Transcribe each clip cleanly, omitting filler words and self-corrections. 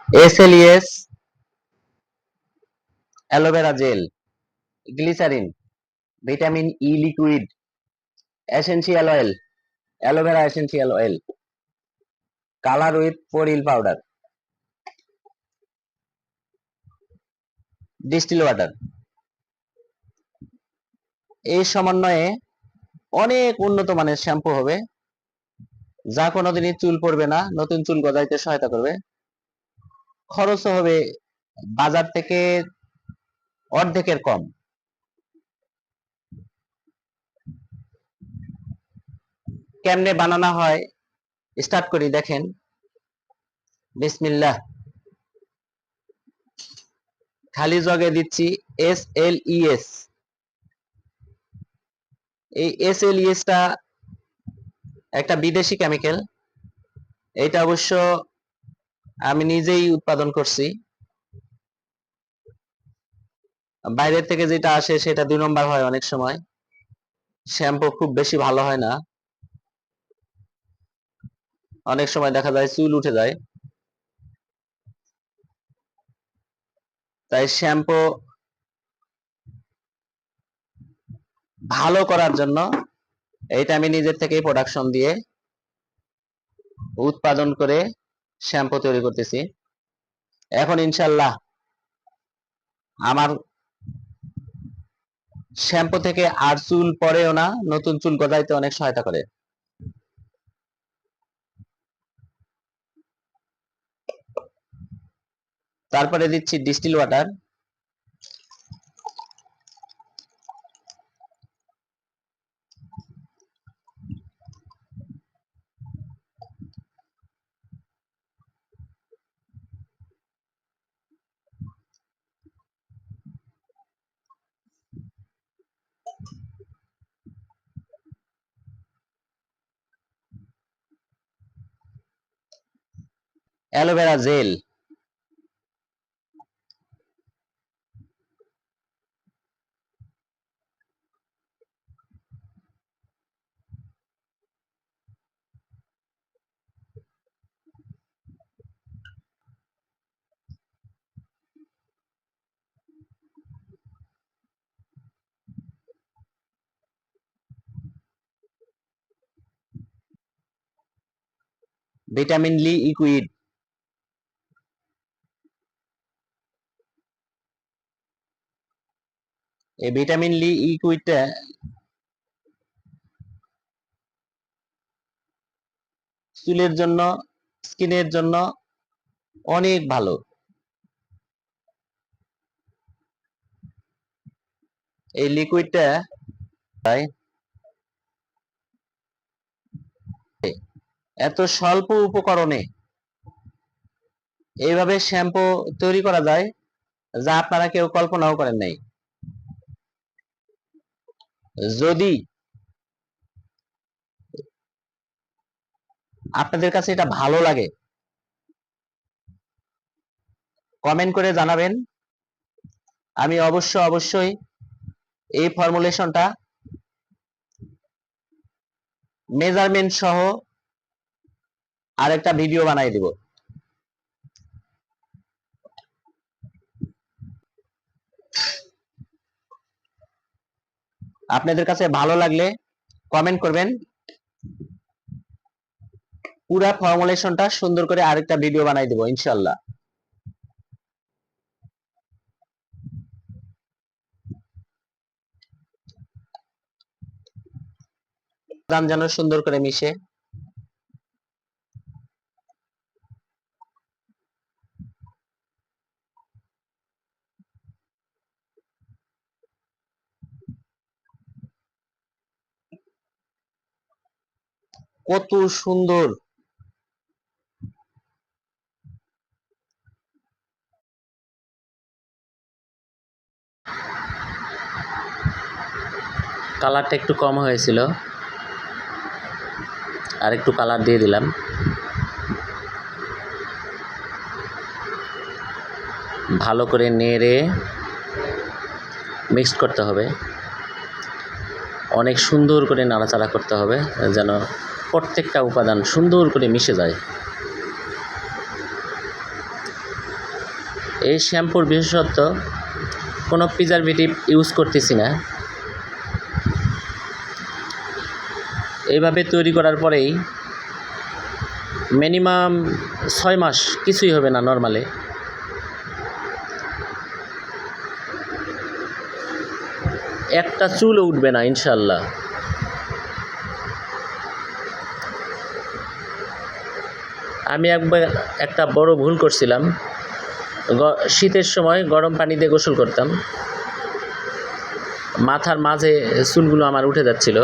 এসএলইএস, aloe vera gel, glycerine, vitamin E liquid, essential oil, aloe vera essential oil, colour with পরিল powder, distil water. এই সমন্বয়ে অনেক উন্নত মানের শ্যাম্পু হবে, যা কোনোদিনই চুল পড়বে না, নতুন চুল গজাইতে সহায়তা করবে। খরচও হবে বাজার থেকে অর্ধেকের কম। কেমনে বানানো হয় স্টার্ট করি, দেখেন। বিসমিল্লাহ। খালি জগে দিচ্ছি এসএলইএস। এই এসএলইএস টা একটা বিদেশি কেমিক্যাল। এটা অবশ্য আমি নিজেই উৎপাদন করছি। বাইরের থেকে যেটা আসে সেটা 2 নম্বর হয় অনেক সময়। শ্যাম্পু খুব বেশি ভালো হয় না, অনেক সময় দেখা যায় চুল উঠে যায়। তাই শ্যাম্পু ভালো করার জন্য এইটা আমি নিজের থেকেই প্রোডাকশন দিয়ে উৎপাদন করে শ্যাম্পু তৈরি করতেছি। এখন ইনশাল্লাহ আমার শ্যাম্পু থেকে আর চুল পড়েও না, নতুন চুল গজাইতে অনেক সহায়তা করে। তারপরে দিচ্ছি distil water. Aloe vera gel, vitamin লি লিকুইড, এই ভিটামিন লি লিকুইডটা চুলের জন্য, স্কিনের জন্য অনেক ভালো। এই লিকুইডটা এত স্বল্প উপকরণে এইভাবে শ্যাম্পু তৈরি করা যায়, যা আপনারা কেউ কল্পনাও করেন নাই। যদি আপনাদের কাছে এটা ভালো লাগে, কমেন্ট করে জানাবেন। আমি অবশ্যই এই ফর্মুলেশনটা মেজারমেন্ট সহ আরেকটা ভিডিও বানাই দিব। আপনাদের কাছে ভালো লাগলে কমেন্ট করবেন, পুরা ফর্মুলেশনটা সুন্দর করে আরেকটা ভিডিও বানাই দেব ইনশাল্লাহ। যেন সুন্দর করে মিশে। কত সুন্দর কালারটা একটু কম হয়েছিল, আর একটু কালার দিয়ে দিলাম। ভালো করে নেড়ে মিক্সড করতে হবে, অনেক সুন্দর করে নাড়াচাড়া করতে হবে যেন প্রত্যেকটা উপাদান সুন্দর করে মিশে যায়। এই শ্যাম্পুর বিশেষত্ব কোনো প্রিজারভেটিভ ইউজ করতেছি না। এইভাবে তৈরি করার পরেই মিনিমাম 6 মাস কিছুই হবে না নর্মালে। একটা চুলও উঠবে না ইনশাল্লাহ। আমি একবার একটা বড় ভুল করছিলাম, শীতের সময় গরম পানি দিয়ে গোসল করতাম, মাথার মাঝে চুলগুলো আমার উঠে যাচ্ছিল।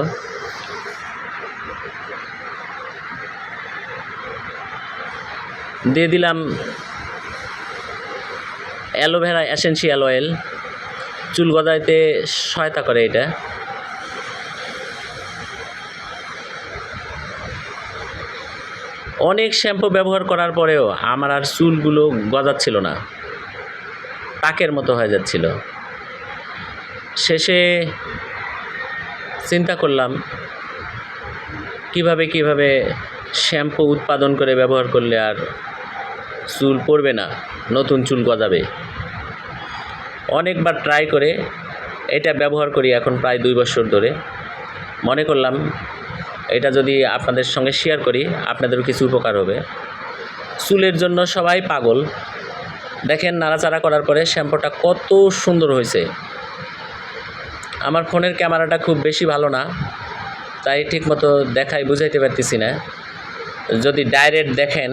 দিয়ে দিলাম অ্যালোভেরা এসেনশিয়াল অয়েল, চুল গজাইতে সহায়তা করে এটা। অনেক শ্যাম্পু ব্যবহার করার পরেও আমার আর চুলগুলো গজাচ্ছিল না, পাকের মতো হয়ে যাচ্ছিল। শেষে চিন্তা করলাম কিভাবে শ্যাম্পু উৎপাদন করে ব্যবহার করলে আর চুল পড়বে না, নতুন চুল গজাবে। অনেকবার ট্রাই করে এটা ব্যবহার করি এখন প্রায় 2 বছর ধরে। মনে করলাম এটা যদি আপনাদের সঙ্গে শেয়ার করি আপনাদেরও কিছু উপকার হবে। চুলের জন্য সবাই পাগল, দেখেন নাড়াচাড়া করার পরে শ্যাম্পুটা কত সুন্দর হয়েছে। আমার ফোনের ক্যামেরাটা খুব বেশি ভালো না, তাই ঠিকমতো দেখাই বুঝাইতে পারতেছি না। যদি ডাইরেক্ট দেখেন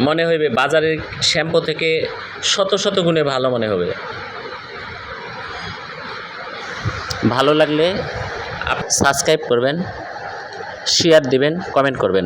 মনে হইবে বাজারের শ্যাম্পু থেকে শত গুণে ভালো মনে হবে। ভালো লাগলে সাবস্ক্রাইব করবেন, শেয়ার দিবেন, কমেন্ট করবেন।